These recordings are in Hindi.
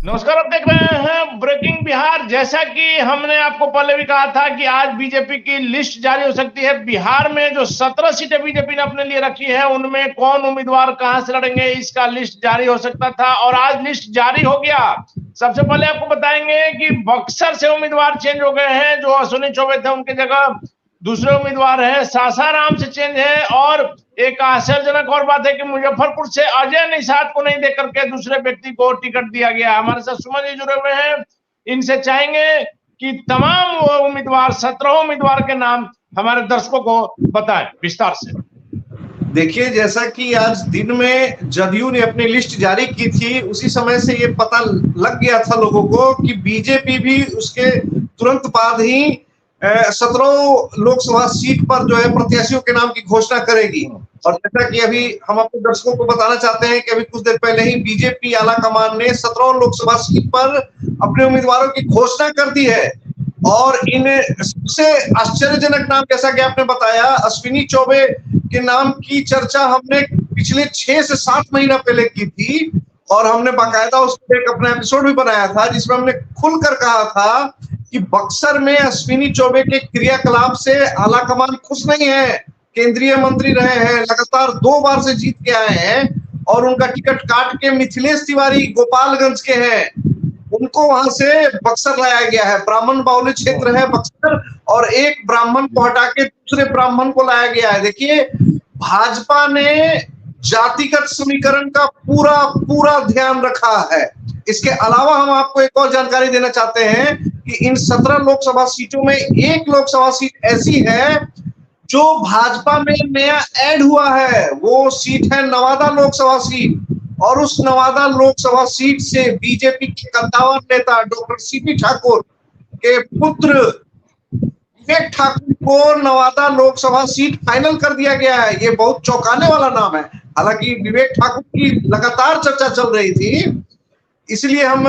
नमस्कार, आप देख रहे हैं ब्रेकिंग बिहार। जैसा कि हमने आपको पहले भी कहा था कि आज बीजेपी की लिस्ट जारी हो सकती है। बिहार में जो 17 सीटें बीजेपी ने अपने लिए रखी है, उनमें कौन उम्मीदवार कहां से लड़ेंगे, इसका लिस्ट जारी हो सकता था और आज लिस्ट जारी हो गया। सबसे पहले आपको बताएंगे कि बक्सर से उम्मीदवार चेंज हो गए हैं। जो अश्विनी चौबे थे, उनकी जगह दूसरे उम्मीदवार हैं। सासाराम से चेंज है और एक आश्चर्यजनक और बात है कि मुजफ्फरपुर से अजय निषाद को नहीं देकर के दूसरे व्यक्ति को टिकट दिया गया। हमारे साथ सुमन जी जुड़े हुए हैं, इनसे चाहेंगे कि तमाम वो उम्मीदवार 17 उम्मीदवार के नाम हमारे दर्शकों को बताएं विस्तार से। देखिए, जैसा कि आज दिन में जदयू ने अपनी लिस्ट जारी की थी, उसी समय से ये पता लग गया था लोगों को कि बीजेपी भी उसके तुरंत बाद ही 17 लोकसभा सीट पर जो है प्रत्याशियों के नाम की घोषणा करेगी। और जैसा कि अभी हम अपने दर्शकों को बताना चाहते हैं कि अभी कुछ देर पहले ही बीजेपी आला कमान ने 17 लोकसभा सीट पर अपने उम्मीदवारों की घोषणा कर दी है। और इन सबसे आश्चर्यजनक नाम, जैसा कि आपने बताया, अश्विनी चौबे के नाम की चर्चा हमने पिछले 6 से 7 महीना पहले की थी और हमने बाकायदा उस पर एक अपना एपिसोड भी बनाया था, जिसमें हमने खुलकर कहा था कि बक्सर में अश्विनी चौबे के क्रियाकलाप से आला कमान खुश नहीं है। केंद्रीय मंत्री रहे हैं, लगातार 2 बार से जीत के आए हैं और उनका टिकट काट के मिथिलेश तिवारी गोपालगंज के हैं, उनको वहां से बक्सर लाया गया है। ब्राह्मण बाहुल्य क्षेत्र है बक्सर और एक ब्राह्मण को हटा के दूसरे ब्राह्मण को लाया गया है। देखिए, भाजपा ने जातिगत समीकरण का पूरा ध्यान रखा है। इसके अलावा हम आपको एक और जानकारी देना चाहते हैं कि इन 17 लोकसभा सीटों में एक लोकसभा सीट ऐसी है जो भाजपा में नया ऐड हुआ है। वो सीट है नवादा लोकसभा सीट और उस नवादा लोकसभा सीट से बीजेपी के कद्दावर नेता डॉक्टर सीपी ठाकुर के पुत्र विवेक ठाकुर को नवादा लोकसभा सीट फाइनल कर दिया गया है। ये बहुत चौंकाने वाला नाम है। हालांकि विवेक ठाकुर की लगातार चर्चा चल रही थी, इसलिए हम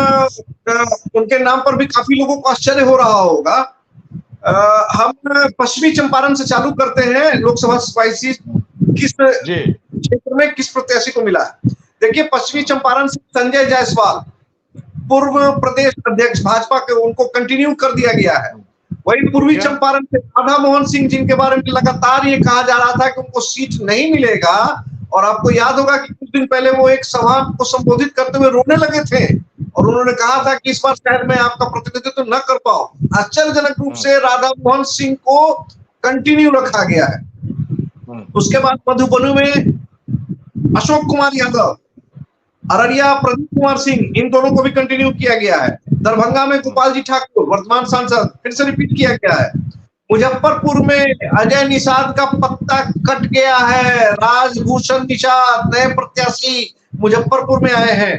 उनके नाम पर भी काफी लोगों को आश्चर्य हो रहा होगा। हम पश्चिमी चंपारण से चालू करते हैं। लोकसभा सीट किस क्षेत्र में किस प्रत्याशी को मिला है? देखिए, पश्चिमी चंपारण से संजय जायसवाल, पूर्व प्रदेश अध्यक्ष भाजपा के, उनको कंटिन्यू कर दिया गया है। वही पूर्वी चंपारण से राधा मोहन सिंह, जिनके बारे में लगातार ये कहा जा रहा था कि उनको सीट नहीं मिलेगा, और आपको याद होगा कि कुछ दिन पहले वो एक सभा को संबोधित करते हुए रोने लगे थे और उन्होंने कहा था कि इस बार शायद मैं आपका प्रतिनिधित्व न कर पाऊं। आश्चर्यजनक रूप से राधा मोहन सिंह को कंटिन्यू रखा गया है। उसके बाद मधुबनी में अशोक कुमार यादव, अररिया प्रदीप कुमार सिंह, इन दोनों को भी कंटिन्यू किया गया है। दरभंगा में गोपाल जी ठाकुर, वर्तमान सांसद, फिर से रिपीट किया गया है। मुजफ्फरपुर में अजय निषाद का पत्ता कट गया है। राजभूषण निषाद नए प्रत्याशी मुजफ्फरपुर में आए हैं।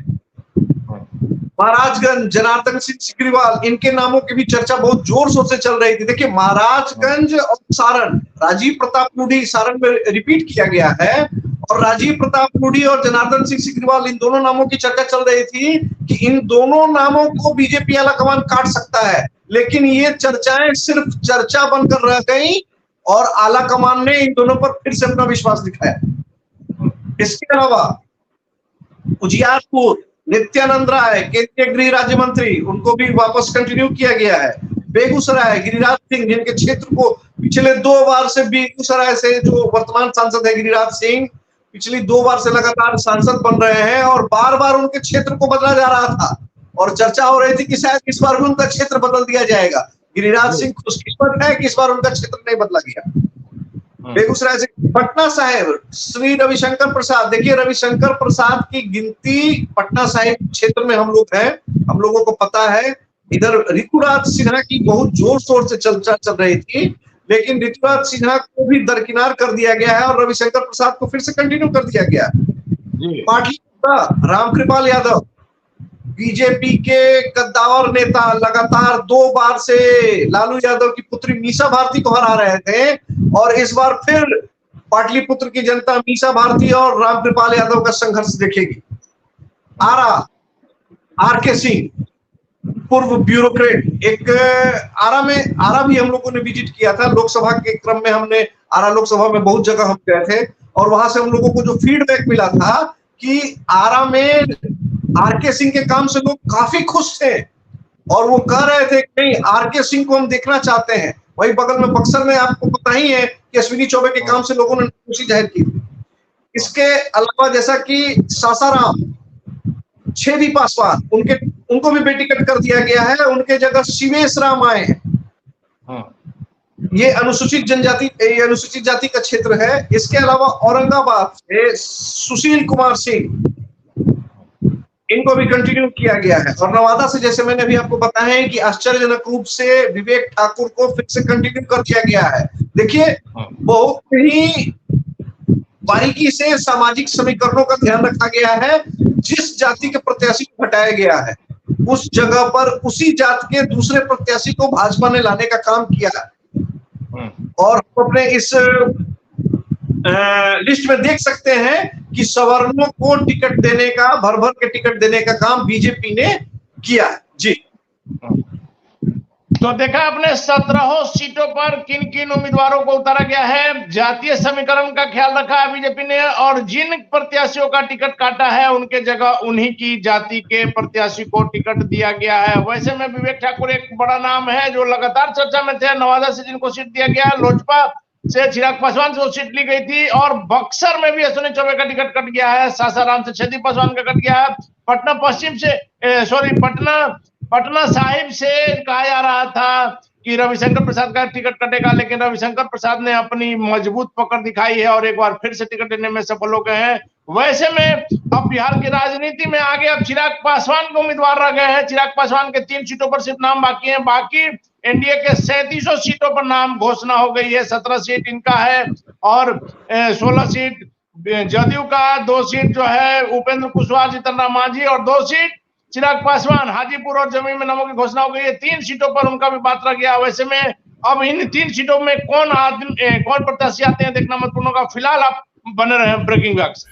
महाराजगंज जनार्दन सिंह सिग्रीवाल, इनके नामों की भी चर्चा बहुत जोर शोर से चल रही थी। देखिए, महाराजगंज और सारण, राजीव प्रताप रूडी सारण में रिपीट किया गया है और राजीव प्रताप रूडी और जनार्दन सिंह सिग्रीवाल, इन दोनों नामों की चर्चा चल रही थी कि इन दोनों नामों को बीजेपी आला कमान काट सकता है। लेकिन ये चर्चाएं सिर्फ चर्चा बनकर रह गई और आला कमान ने इन दोनों पर फिर से अपना विश्वास दिखाया। इसके अलावा उजियारपुर नित्यानंद राय, केंद्रीय गृह राज्य मंत्री, उनको भी वापस कंटिन्यू किया गया है। बेगूसराय गिरिराज सिंह, जिनके क्षेत्र को पिछले 2 बार से, बेगूसराय से जो वर्तमान सांसद है गिरिराज सिंह, पिछली 2 बार से लगातार सांसद बन रहे हैं और बार बार उनके क्षेत्र को बदला जा रहा था और चर्चा हो रही थी कि शायद इस बार भी उनका क्षेत्र बदल दिया जाएगा। गिरिराज सिंह खुशकिस्मत है कि इस बार उनका क्षेत्र नहीं बदला गया। बेगूसराय से पटना साहिब श्री रविशंकर प्रसाद, देखिए रविशंकर प्रसाद की गिनती पटना साहिब क्षेत्र में हम लोग हैं, हम लोगों को पता है। इधर ऋतुराज सिन्हा की बहुत जोर शोर से चर्चा चल रही थी, लेकिन ऋतुराज सिन्हा को भी दरकिनार कर दिया गया है और रविशंकर प्रसाद को फिर से कंटिन्यू कर दिया गया है। पाटलिपुत्र रामकृपाल यादव, बीजेपी के कद्दावर नेता, लगातार 2 बार से लालू यादव की पुत्री मीसा भारती को हरा रहे थे और इस बार फिर पाटलिपुत्र की जनता मीसा भारती और रामकृपाल यादव का संघर्ष देखेगी। आर के सिंह, पूर्व ब्यूरोक्रेट, एक आरा भी हम लोगों ने विजिट किया था। लोकसभा के क्रम में हमने आरा लोकसभा में बहुत जगह हम गए थे और वहां से हम लोगों को जो फीडबैक मिला था कि आरा में आरके सिंह के काम से लोग काफी खुश थे और वो कह रहे थे कि नहीं, आरके सिंह को हम देखना चाहते हैं। वही बगल में बक्सर में आपको पता ही है कि अश्विनी चौबे के काम से लोगों ने खुशी जाहिर की थी। इसके अलावा जैसा कि सासाराम, छेदी पासवान, उनको भी बेटिकट कर दिया गया है, उनके जगह शिवेश राम आए हैं। ये अनुसूचित जाति का क्षेत्र है। इसके अलावा औरंगाबाद से सुशील कुमार सिंह, इनको भी कंटिन्यू किया गया है। और नवादा से, जैसे मैंने अभी आपको बताया है कि आश्चर्यजनक रूप से विवेक ठाकुर को फिर से कंटिन्यू कर दिया गया है। देखिए, बहुत ही बारीकी से सामाजिक समीकरणों का ध्यान रखा गया है। जिस जाति के प्रत्याशी को हटाया गया है, उस जगह पर उसी जात के दूसरे प्रत्याशी को भाजपा ने लाने का काम किया है। और हम अपने इस लिस्ट में देख सकते हैं कि सवर्णों को टिकट देने का, भर भर के टिकट देने का काम बीजेपी ने किया है। जी, तो देखा आपने 17 सीटों पर किन किन उम्मीदवारों को उतारा गया है। जातीय समीकरण का ख्याल रखा है बीजेपी ने, और जिन प्रत्याशियों का टिकट काटा है उनके जगह उन्हीं की जाति के प्रत्याशी को टिकट दिया गया है। वैसे में विवेक ठाकुर एक बड़ा नाम है जो लगातार चर्चा में थे। नवादा से जिनको सीट दिया गया, लोजपा से चिराग पासवान से सीट ली गई थी, और बक्सर में भी अश्विनी चौबे का टिकट कट गया है। सासाराम से छेदी पासवान का कट गया है। पटना पश्चिम से पटना साहिब से कहा जा रहा था कि रविशंकर प्रसाद का टिकट कटेगा, लेकिन रविशंकर प्रसाद ने अपनी मजबूत पकड़ दिखाई है और एक बार फिर से टिकट देने में सफल हो गए हैं। वैसे में अब बिहार की राजनीति में आगे अब चिराग पासवान के उम्मीदवार रह गए हैं। चिराग पासवान के 3 सीटों पर सिर्फ नाम बाकी है। बाकी एनडीए के 3700 सीटों पर नाम घोषणा हो गई है। 17 सीट इनका है और 16 सीट जदयू का, 2 सीट जो है उपेंद्र कुशवाहा, जीतन राम मांझी, और 2 सीट चिराग पासवान। हाजीपुर और जमुई में नामों की घोषणा हो गई है। 3 सीटों पर उनका भी बात रह गया। वैसे में अब इन 3 सीटों में कौन प्रत्याशी आते हैं देखना महत्वपूर्ण होगा। फिलहाल आप बने रहे ब्रेकिंग बैग्स।